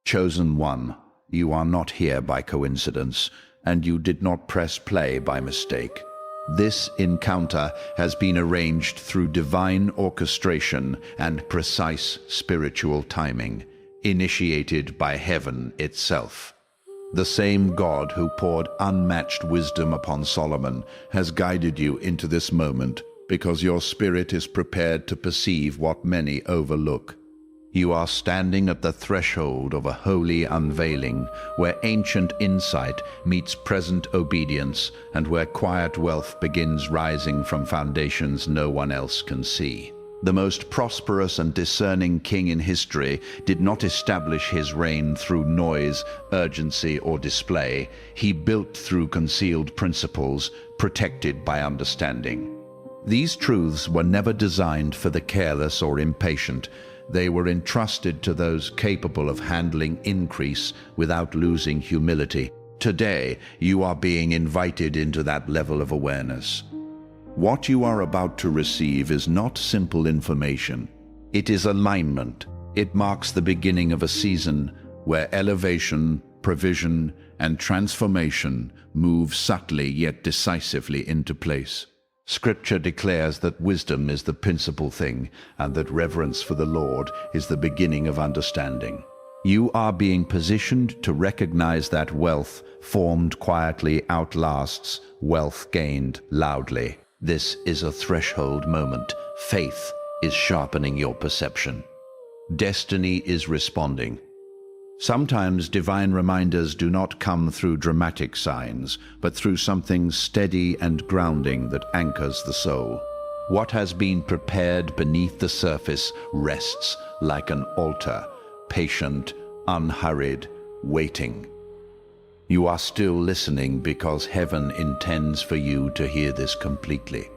Chosen one, you are not here by coincidence, and you did not press play by mistake. This encounter has been arranged through divine orchestration and precise spiritual timing, initiated by heaven itself. The same God who poured unmatched wisdom upon Solomon has guided you into this moment because your spirit is prepared to perceive what many overlook. You are standing at the threshold of a holy unveiling where ancient insight meets present obedience and where quiet wealth begins rising from foundations no one else can see. The most prosperous and discerning king in history did not establish his reign through noise, urgency, or display. He built through concealed principles, protected by understanding. These truths were never designed for the careless or impatient. They were entrusted to those capable of handling increase without losing humility. Today, you are being invited into that level of awareness. What you are about to receive is not simple information. It is alignment. It marks the beginning of a season where elevation, provision, and transformation move subtly yet decisively into place. Scripture declares that wisdom is the principal thing, and that reverence for the Lord is the beginning of understanding. You are being positioned to recognize that wealth formed quietly outlasts wealth gained loudly. This is a threshold moment. Faith is sharpening your perception. Destiny is responding. Sometimes divine reminders do not come through dramatic signs, but through something steady and grounding that anchors the soul. What has been prepared beneath the surface rests like an altar, patient, unhurried, waiting. You are still listening because heaven intends for you to hear this completely.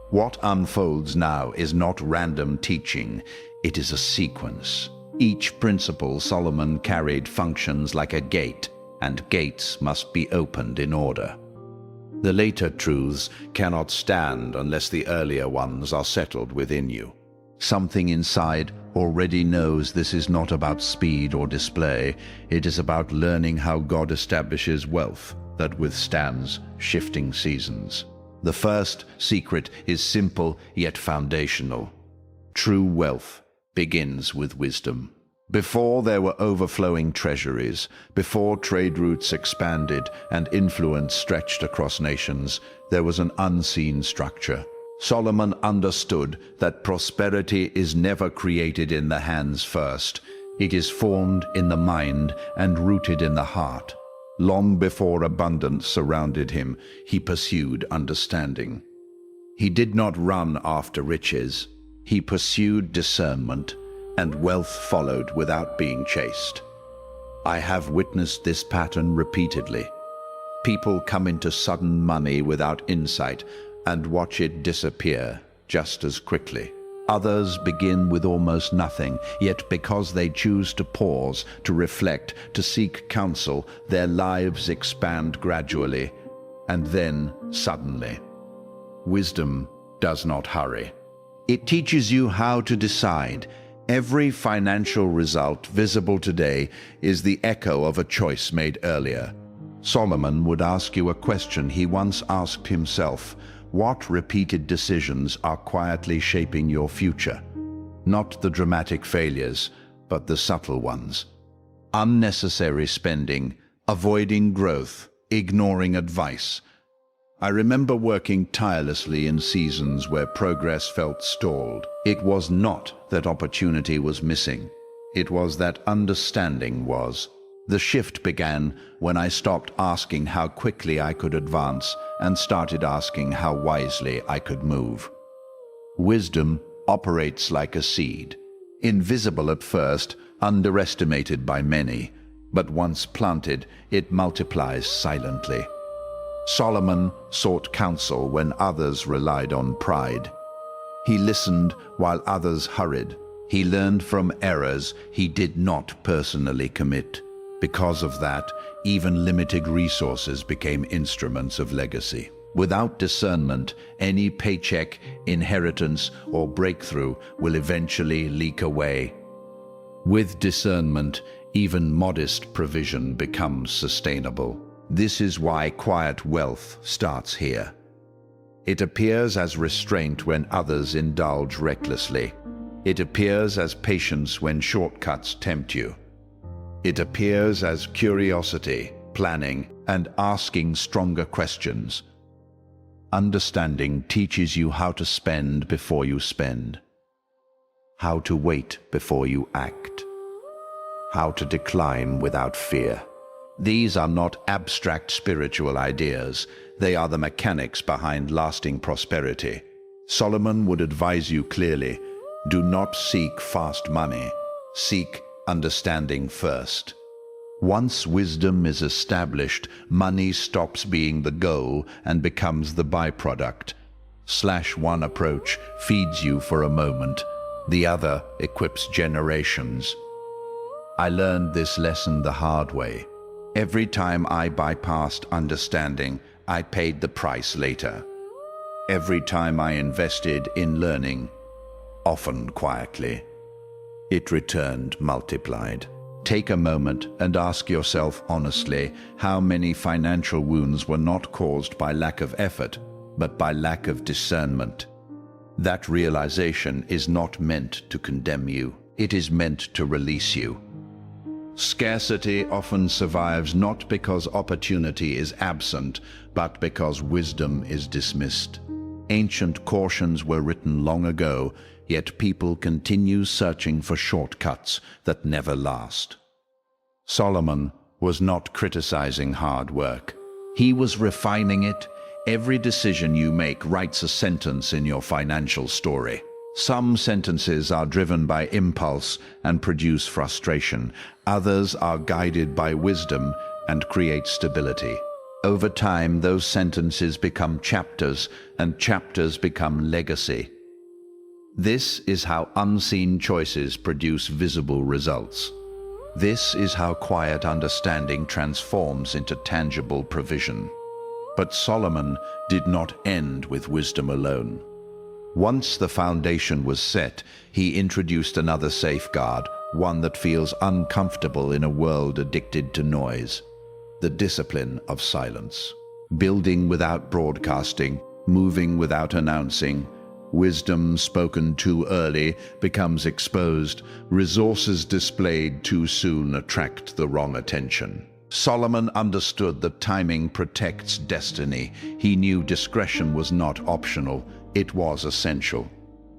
What unfolds now is not random teaching, it is a sequence. Each principle Solomon carried functions like a gate, and gates must be opened in order. The later truths cannot stand unless the earlier ones are settled within you. Something inside already knows this is not about speed or display. It is about learning how God establishes wealth that withstands shifting seasons. The first secret is simple yet foundational. True wealth begins with wisdom. Before there were overflowing treasuries, before trade routes expanded and influence stretched across nations, there was an unseen structure. Solomon understood that prosperity is never created in the hands first. It is formed in the mind and rooted in the heart. Long before abundance surrounded him, he pursued understanding. He did not run after riches. He pursued discernment, and wealth followed without being chased. I have witnessed this pattern repeatedly. People come into sudden money without insight and watch it disappear just as quickly. Others begin with almost nothing, yet because they choose to pause, to reflect, to seek counsel, their lives expand gradually, and then suddenly. Wisdom does not hurry. It teaches you how to decide. Every financial result visible today is the echo of a choice made earlier. Solomon would ask you a question he once asked himself: what repeated decisions are quietly shaping your future? Not the dramatic failures, but the subtle ones. Unnecessary spending, avoiding growth, ignoring advice. I remember working tirelessly in seasons where progress felt stalled. It was not that opportunity was missing. It was that understanding was. The shift began when I stopped asking how quickly I could advance and started asking how wisely I could move. Wisdom operates like a seed, invisible at first, underestimated by many, but once planted, it multiplies silently. Solomon sought counsel when others relied on pride. He listened while others hurried. He learned from errors he did not personally commit. Because of that, even limited resources became instruments of legacy. Without discernment, any paycheck, inheritance, or breakthrough will eventually leak away. With discernment, Even modest provision becomes sustainable. This is why quiet wealth starts here. It appears as restraint when others indulge recklessly. It appears as patience when shortcuts tempt you. It appears as curiosity, planning, and asking stronger questions. Understanding teaches you how to spend before you spend, how to wait before you act, how to decline without fear. These are not abstract spiritual ideas. They are the mechanics behind lasting prosperity. Solomon would advise you clearly, do not seek fast money. Seek understanding first. Once wisdom is established, money stops being the goal and becomes the byproduct. One approach feeds you for a moment. The other equips generations. I learned this lesson the hard way. Every time I bypassed understanding, I paid the price later. Every time I invested in learning, often quietly, it returned multiplied. Take a moment and ask yourself honestly how many financial wounds were not caused by lack of effort, but by lack of discernment. That realization is not meant to condemn you. It is meant to release you. Scarcity often survives not because opportunity is absent, but because wisdom is dismissed. Ancient cautions were written long ago, yet people continue searching for shortcuts that never last. Solomon was not criticizing hard work. He was refining it. Every decision you make writes a sentence in your financial story. Some sentences are driven by impulse and produce frustration. Others are guided by wisdom and create stability. Over time, those sentences become chapters, and chapters become legacy. This is how unseen choices produce visible results. This is how quiet understanding transforms into tangible provision. But Solomon did not end with wisdom alone. Once the foundation was set, he introduced another safeguard, one that feels uncomfortable in a world addicted to noise: the discipline of silence. Building without broadcasting, moving without announcing. Wisdom spoken too early becomes exposed. Resources displayed too soon attract the wrong attention. Solomon understood that timing protects destiny. He knew discretion was not optional, it was essential.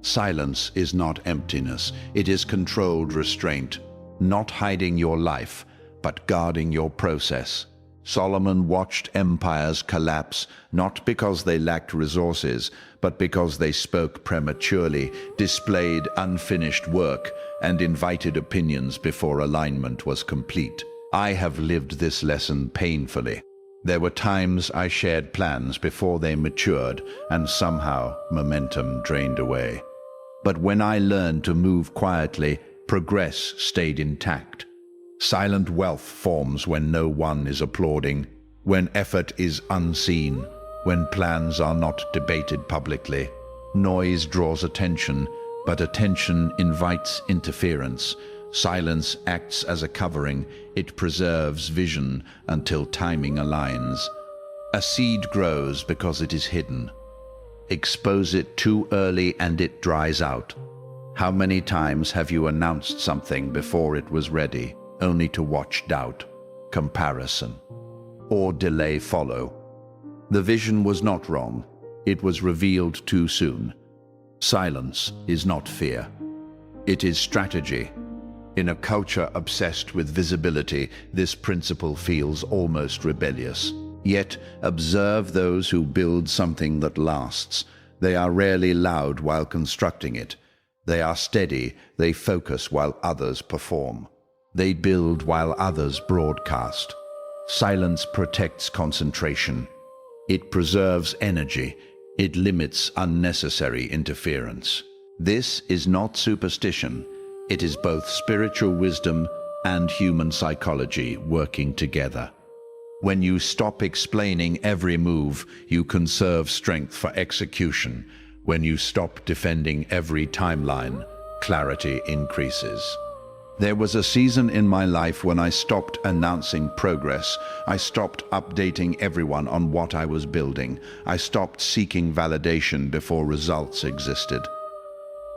Silence is not emptiness, it is controlled restraint. Not hiding your life, but guarding your process. Solomon watched empires collapse, not because they lacked resources, but because they spoke prematurely, displayed unfinished work, and invited opinions before alignment was complete. I have lived this lesson painfully. There were times I shared plans before they matured, and somehow momentum drained away. But when I learned to move quietly, progress stayed intact. Silent wealth forms when no one is applauding, when effort is unseen, when plans are not debated publicly. Noise draws attention, but attention invites interference. Silence acts as a covering. It preserves vision until timing aligns. A seed grows because it is hidden. Expose it too early and it dries out. How many times have you announced something before it was ready, only to watch doubt, comparison, or delay follow? The vision was not wrong. It was revealed too soon. Silence is not fear. It is strategy. In a culture obsessed with visibility, this principle feels almost rebellious. Yet, observe those who build something that lasts. They are rarely loud while constructing it. They are steady. They focus while others perform. They build while others broadcast. Silence protects concentration. It preserves energy. It limits unnecessary interference. This is not superstition. It is both spiritual wisdom and human psychology working together. When you stop explaining every move, you conserve strength for execution. When you stop defending every timeline, clarity increases. There was a season in my life when I stopped announcing progress. I stopped updating everyone on what I was building. I stopped seeking validation before results existed.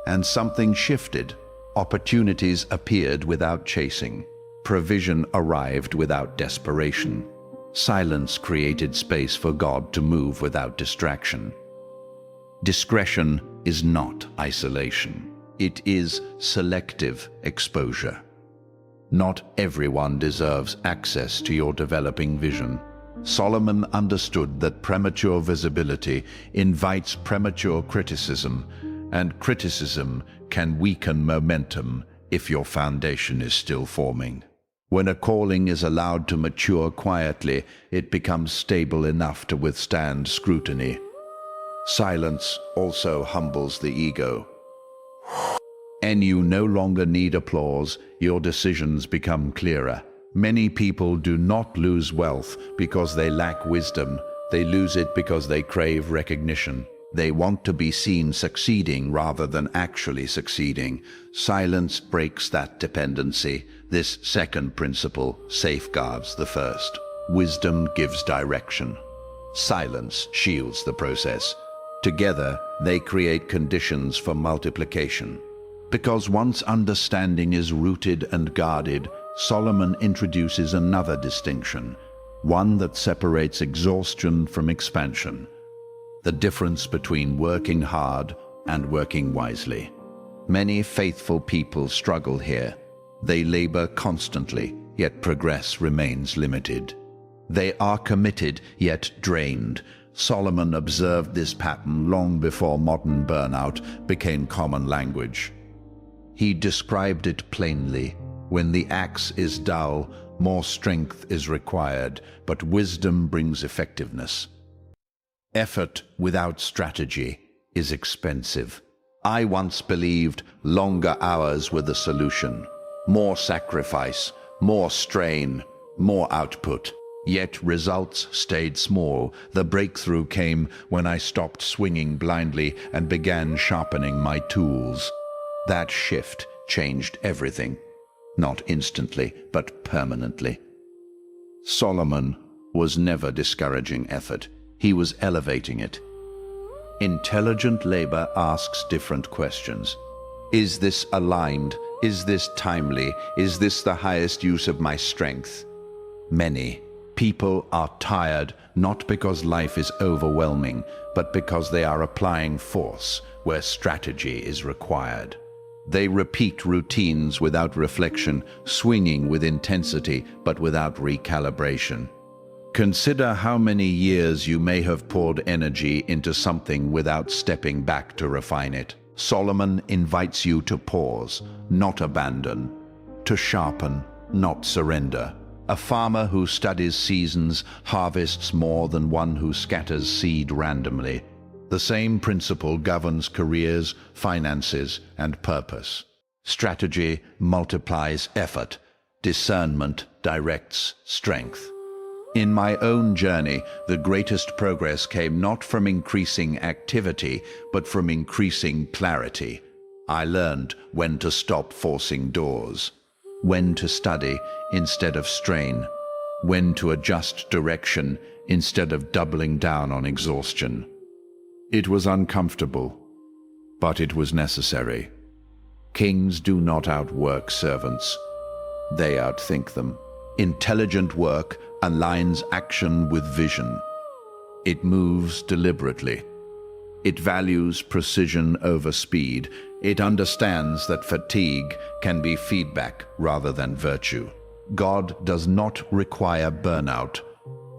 And something shifted. Opportunities appeared without chasing. Provision arrived without desperation. Silence created space for God to move without distraction. Discretion is not isolation. It is selective exposure. Not everyone deserves access to your developing vision. Solomon understood that premature visibility invites premature criticism, and criticism can weaken momentum if your foundation is still forming. When a calling is allowed to mature quietly, it becomes stable enough to withstand scrutiny. Silence also humbles the ego. And you no longer need applause, your decisions become clearer. Many people do not lose wealth because they lack wisdom. They lose it because they crave recognition. They want to be seen succeeding rather than actually succeeding. Silence breaks that dependency. This second principle safeguards the first. Wisdom gives direction. Silence shields the process. Together, they create conditions for multiplication. Because once understanding is rooted and guarded, Solomon introduces another distinction, one that separates exhaustion from expansion. The difference between working hard and working wisely. Many faithful people struggle here. They labor constantly, yet progress remains limited. They are committed, yet drained. Solomon observed this pattern long before modern burnout became common language. He described it plainly. When the axe is dull, more strength is required, but wisdom brings effectiveness. Effort without strategy is expensive. I once believed longer hours were the solution. More sacrifice, more strain, more output. Yet results stayed small. The breakthrough came when I stopped swinging blindly and began sharpening my tools. That shift changed everything. Not instantly, but permanently. Solomon was never discouraging effort. He was elevating it. Intelligent labor asks different questions. Is this aligned? Is this timely? Is this the highest use of my strength? Many people are tired not because life is overwhelming, but because they are applying force where strategy is required. They repeat routines without reflection, swinging with intensity but without recalibration. Consider how many years you may have poured energy into something without stepping back to refine it. Solomon invites you to pause, not abandon, to sharpen, not surrender. A farmer who studies seasons harvests more than one who scatters seed randomly. The same principle governs careers, finances, and purpose. Strategy multiplies effort. Discernment directs strength. In my own journey, the greatest progress came not from increasing activity, but from increasing clarity. I learned when to stop forcing doors, when to study instead of strain, when to adjust direction instead of doubling down on exhaustion. It was uncomfortable, but it was necessary. Kings do not outwork servants. They outthink them. Intelligent work aligns action with vision. It moves deliberately. It values precision over speed. It understands that fatigue can be feedback rather than virtue. God does not require burnout.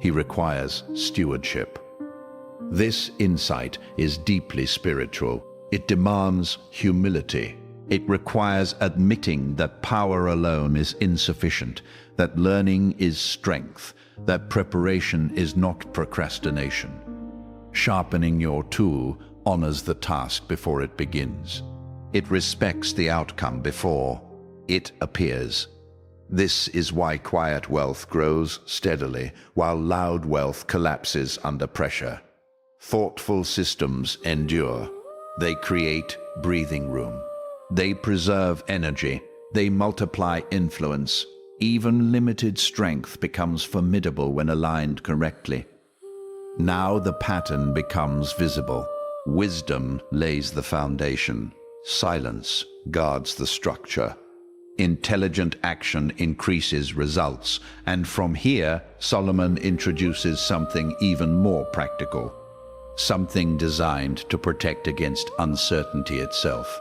He requires stewardship. This insight is deeply spiritual. It demands humility. It requires admitting that power alone is insufficient, that learning is strength, that preparation is not procrastination. Sharpening your tool honors the task before it begins. It respects the outcome before it appears. This is why quiet wealth grows steadily, while loud wealth collapses under pressure. Thoughtful systems endure. They create breathing room. They preserve energy. They multiply influence. Even limited strength becomes formidable when aligned correctly. Now the pattern becomes visible. Wisdom lays the foundation. Silence guards the structure. Intelligent action increases results, and from here, Solomon introduces something even more practical. Something designed to protect against uncertainty itself.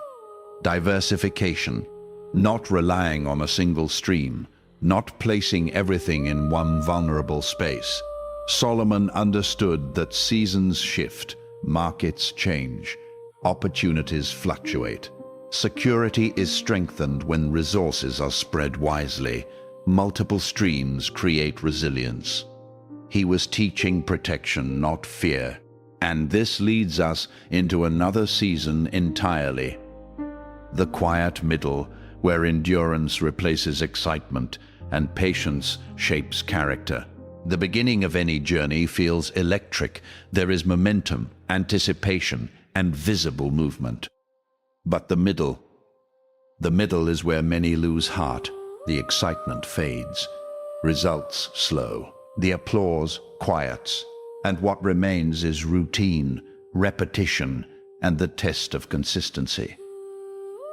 Diversification, not relying on a single stream, not placing everything in one vulnerable space. Solomon understood that seasons shift, markets change, opportunities fluctuate. Security is strengthened when resources are spread wisely. Multiple streams create resilience. He was teaching protection, not fear. And this leads us into another season entirely. The quiet middle, where endurance replaces excitement and patience shapes character. The beginning of any journey feels electric. There is momentum, anticipation, and visible movement. But the middle is where many lose heart. The excitement fades. Results slow. The applause quiets. And what remains is routine, repetition, and the test of consistency.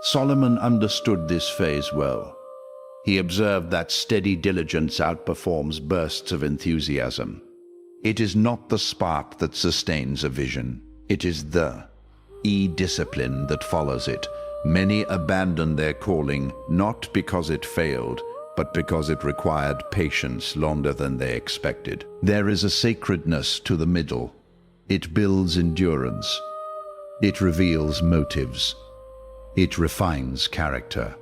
Solomon understood this phase well. He observed that steady diligence outperforms bursts of enthusiasm. It is not the spark that sustains a vision. It is the discipline that follows it. Many abandon their calling not because it failed, but because it required patience longer than they expected. There is a sacredness to the middle. It builds endurance. It reveals motives. It refines character.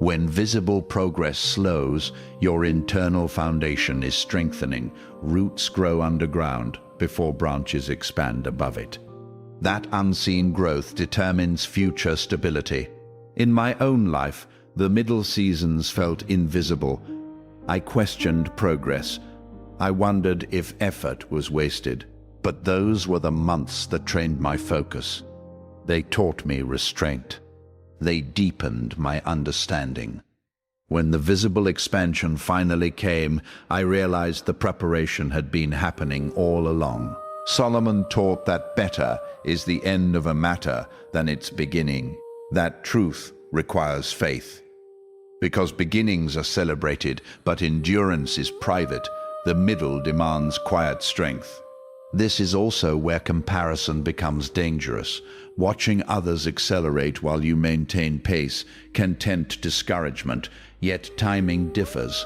When visible progress slows, your internal foundation is strengthening. Roots grow underground before branches expand above it. That unseen growth determines future stability. In my own life, the middle seasons felt invisible. I questioned progress. I wondered if effort was wasted. But those were the months that trained my focus. They taught me restraint. They deepened my understanding. When the visible expansion finally came, I realized the preparation had been happening all along. Solomon taught that better is the end of a matter than its beginning. That truth requires faith. Because beginnings are celebrated, but endurance is private, the middle demands quiet strength. This is also where comparison becomes dangerous. Watching others accelerate while you maintain pace can tempt discouragement, yet timing differs.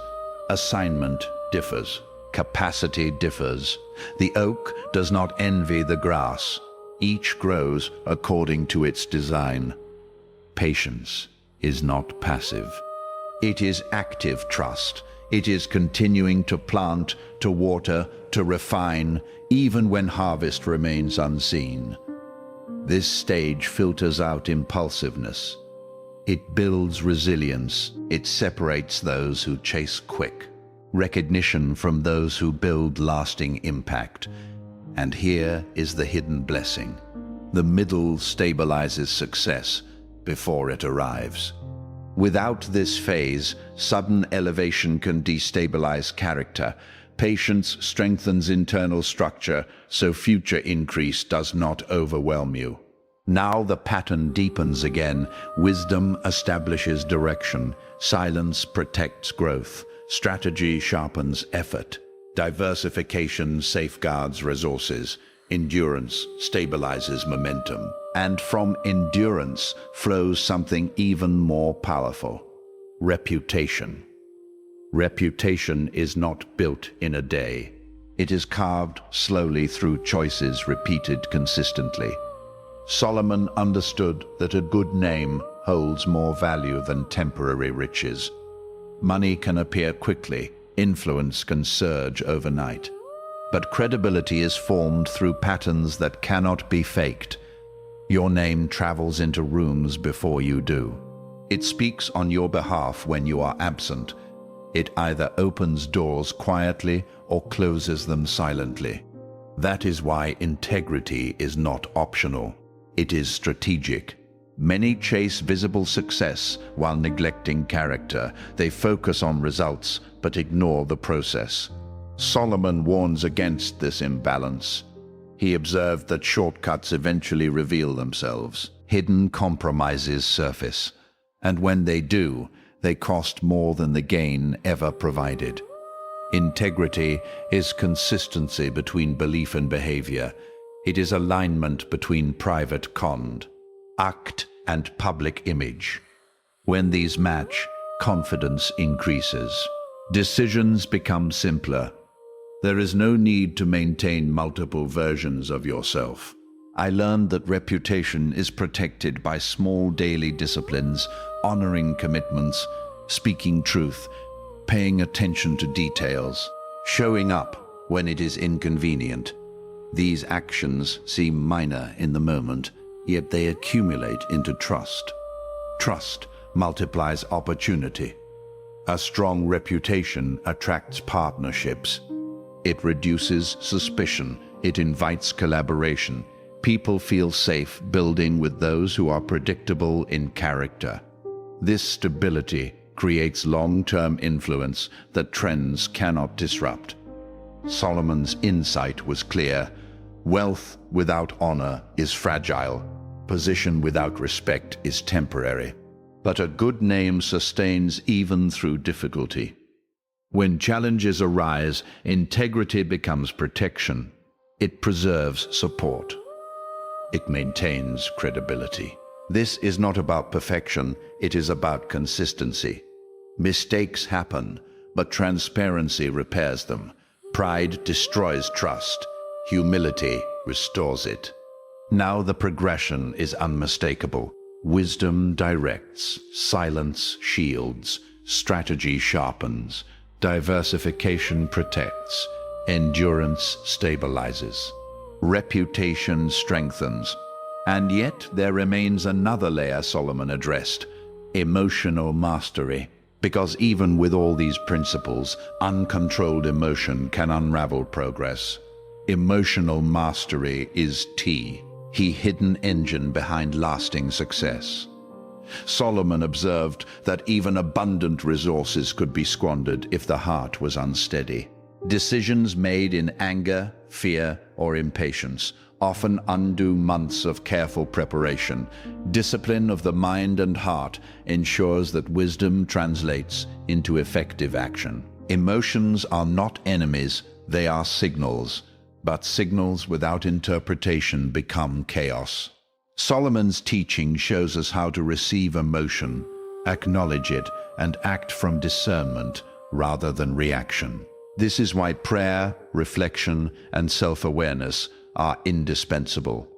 Assignment differs. Capacity differs. The oak does not envy the grass. Each grows according to its design. Patience is not passive. It is active trust. It is continuing to plant, to water, to refine, even when harvest remains unseen. This stage filters out impulsiveness. It builds resilience. It separates those who chase quick recognition from those who build lasting impact. And here is the hidden blessing. The middle stabilizes success before it arrives. Without this phase, sudden elevation can destabilize character. Patience strengthens internal structure, so future increase does not overwhelm you. Now the pattern deepens again. Wisdom establishes direction. Silence protects growth. Strategy sharpens effort. Diversification safeguards resources. Endurance stabilizes momentum. And from endurance flows something even more powerful: reputation. Reputation is not built in a day. It is carved slowly through choices repeated consistently. Solomon understood that a good name holds more value than temporary riches. Money can appear quickly, influence can surge overnight. But credibility is formed through patterns that cannot be faked. Your name travels into rooms before you do. It speaks on your behalf when you are absent. It either opens doors quietly or closes them silently. That is why integrity is not optional. It is strategic. Many chase visible success while neglecting character. They focus on results but ignore the process. Solomon warns against this imbalance. He observed that shortcuts eventually reveal themselves. Hidden compromises surface, and when they do, they cost more than the gain ever provided. Integrity is consistency between belief and behavior. It is alignment between private conduct, act, and public image. When these match, confidence increases. Decisions become simpler. There is no need to maintain multiple versions of yourself. I learned that reputation is protected by small daily disciplines, honoring commitments, speaking truth, paying attention to details, showing up when it is inconvenient. These actions seem minor in the moment, yet they accumulate into trust. Trust multiplies opportunity. A strong reputation attracts partnerships. It reduces suspicion. It invites collaboration. People feel safe building with those who are predictable in character. This stability creates long-term influence that trends cannot disrupt. Solomon's insight was clear. Wealth without honor is fragile. Position without respect is temporary. But a good name sustains even through difficulty. When challenges arise, integrity becomes protection. It preserves support. It maintains credibility. This is not about perfection, it is about consistency. Mistakes happen, but transparency repairs them. Pride destroys trust. Humility restores it. Now the progression is unmistakable. Wisdom directs, silence shields, strategy sharpens, diversification protects, endurance stabilizes, reputation strengthens. And yet there remains another layer Solomon addressed: emotional mastery. Because even with all these principles, uncontrolled emotion can unravel progress. Emotional mastery is T, the hidden engine behind lasting success. Solomon observed that even abundant resources could be squandered if the heart was unsteady. Decisions made in anger, fear, or impatience often undo months of careful preparation. Discipline of the mind and heart ensures that wisdom translates into effective action. Emotions are not enemies, they are signals. But signals without interpretation become chaos. Solomon's teaching shows us how to receive emotion, acknowledge it, and act from discernment rather than reaction. This is why prayer, reflection, and self-awareness are indispensable.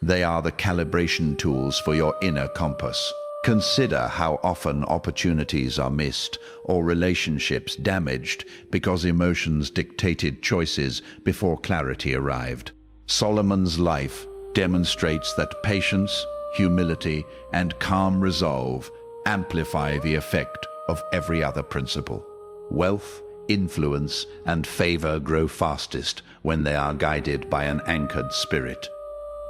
They are the calibration tools for your inner compass. Consider how often opportunities are missed or relationships damaged because emotions dictated choices before clarity arrived. Solomon's life demonstrates that patience, humility, and calm resolve amplify the effect of every other principle. Wealth, influence, and favor grow fastest when they are guided by an anchored spirit.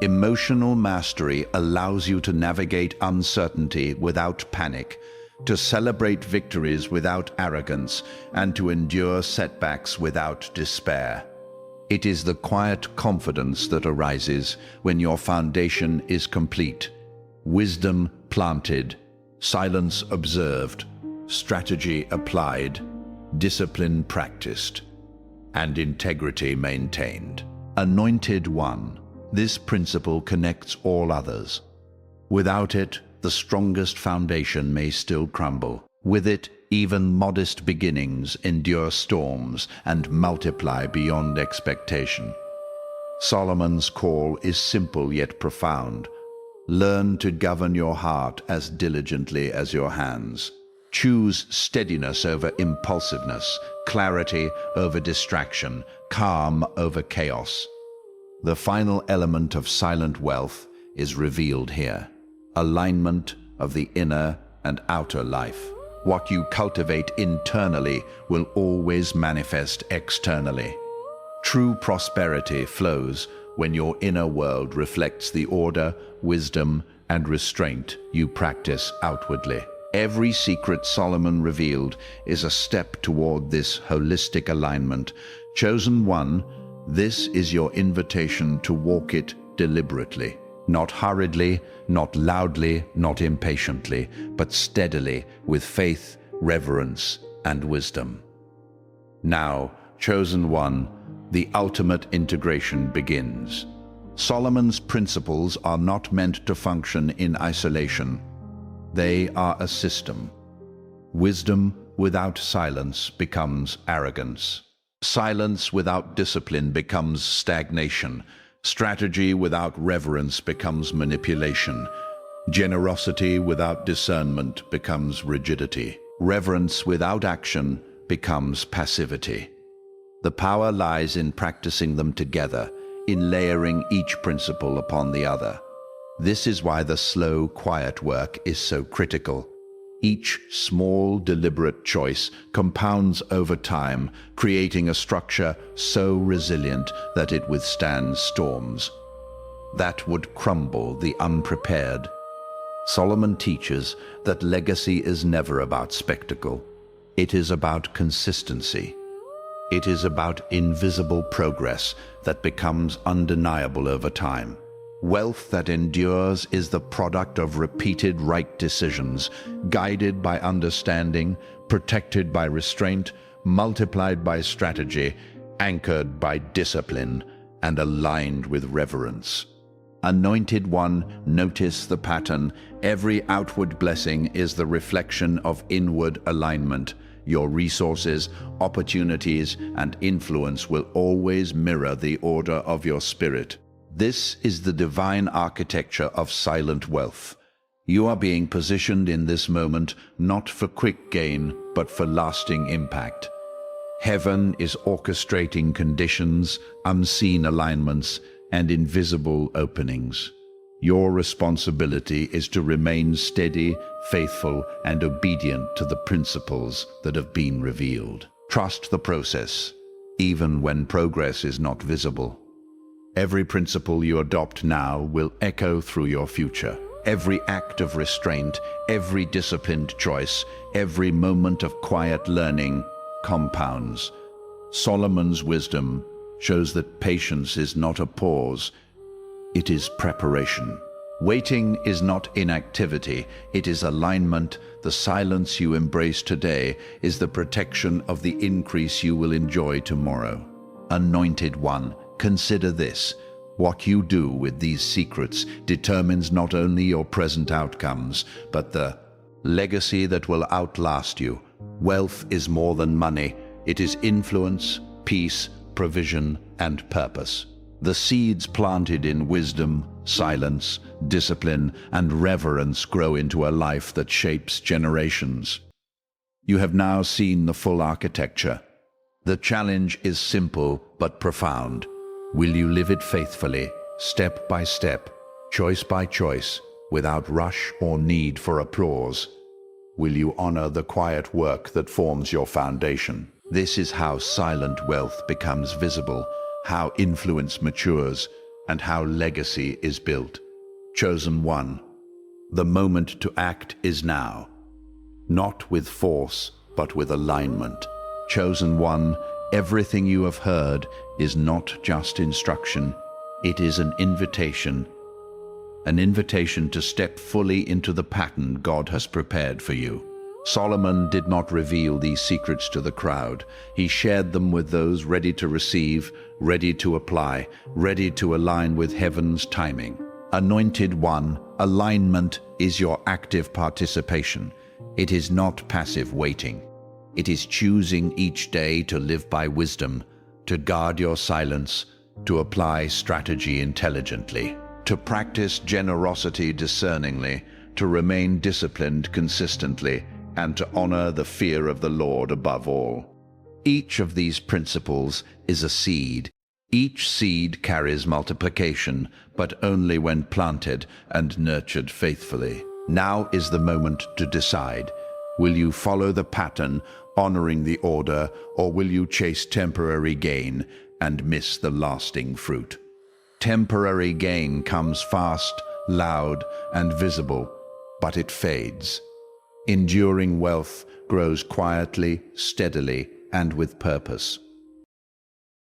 Emotional mastery allows you to navigate uncertainty without panic, to celebrate victories without arrogance, and to endure setbacks without despair. It is the quiet confidence that arises when your foundation is complete. Wisdom planted, silence observed, strategy applied, discipline practiced, and integrity maintained. Anointed one. This principle connects all others. Without it, the strongest foundation may still crumble. With it, even modest beginnings endure storms and multiply beyond expectation. Solomon's call is simple yet profound. Learn to govern your heart as diligently as your hands. Choose steadiness over impulsiveness, clarity over distraction, calm over chaos. The final element of silent wealth is revealed here. Alignment of the inner and outer life. What you cultivate internally will always manifest externally. True prosperity flows when your inner world reflects the order, wisdom, and restraint you practice outwardly. Every secret Solomon revealed is a step toward this holistic alignment. Chosen one, this is your invitation to walk it deliberately. Not hurriedly, not loudly, not impatiently, but steadily, with faith, reverence, and wisdom. Now, chosen one, the ultimate integration begins. Solomon's principles are not meant to function in isolation. They are a system. Wisdom without silence becomes arrogance. Silence without discipline becomes stagnation. Strategy without reverence becomes manipulation. Generosity without discernment becomes rigidity. Reverence without action becomes passivity. The power lies in practicing them together, in layering each principle upon the other. This is why the slow, quiet work is so critical. Each small, deliberate choice compounds over time, creating a structure so resilient that it withstands storms that would crumble the unprepared. Solomon teaches that legacy is never about spectacle. It is about consistency. It is about invisible progress that becomes undeniable over time. Wealth that endures is the product of repeated right decisions, guided by understanding, protected by restraint, multiplied by strategy, anchored by discipline, and aligned with reverence. Anointed one, notice the pattern. Every outward blessing is the reflection of inward alignment. Your resources, opportunities, and influence will always mirror the order of your spirit. This is the divine architecture of silent wealth. You are being positioned in this moment not for quick gain, but for lasting impact. Heaven is orchestrating conditions, unseen alignments, and invisible openings. Your responsibility is to remain steady, faithful, and obedient to the principles that have been revealed. Trust the process, even when progress is not visible. Every principle you adopt now will echo through your future. Every act of restraint, every disciplined choice, every moment of quiet learning compounds. Solomon's wisdom shows that patience is not a pause, it is preparation. Waiting is not inactivity, it is alignment. The silence you embrace today is the protection of the increase you will enjoy tomorrow. Anointed one, consider this. What you do with these secrets determines not only your present outcomes, but the legacy that will outlast you. Wealth is more than money. It is influence, peace, provision, and purpose. The seeds planted in wisdom, silence, discipline, and reverence grow into a life that shapes generations. You have now seen the full architecture. The challenge is simple but profound. Will you live it faithfully, step by step, choice by choice, without rush or need for applause? Will you honor the quiet work that forms your foundation? This is how silent wealth becomes visible, how influence matures, and how legacy is built. Chosen one, the moment to act is now. Not with force, but with alignment. Chosen one, everything you have heard is not just instruction, it is an invitation to step fully into the pattern God has prepared for you. Solomon did not reveal these secrets to the crowd. He shared them with those ready to receive, ready to apply, ready to align with heaven's timing. Anointed one, alignment is your active participation. It is not passive waiting. It is choosing each day to live by wisdom, to guard your silence, to apply strategy intelligently, to practice generosity discerningly, to remain disciplined consistently, and to honor the fear of the Lord above all. Each of these principles is a seed. Each seed carries multiplication, but only when planted and nurtured faithfully. Now is the moment to decide. Will you follow the pattern, honoring the order, or will you chase temporary gain and miss the lasting fruit? Temporary gain comes fast, loud and visible, but it fades. Enduring wealth grows quietly, steadily, and with purpose.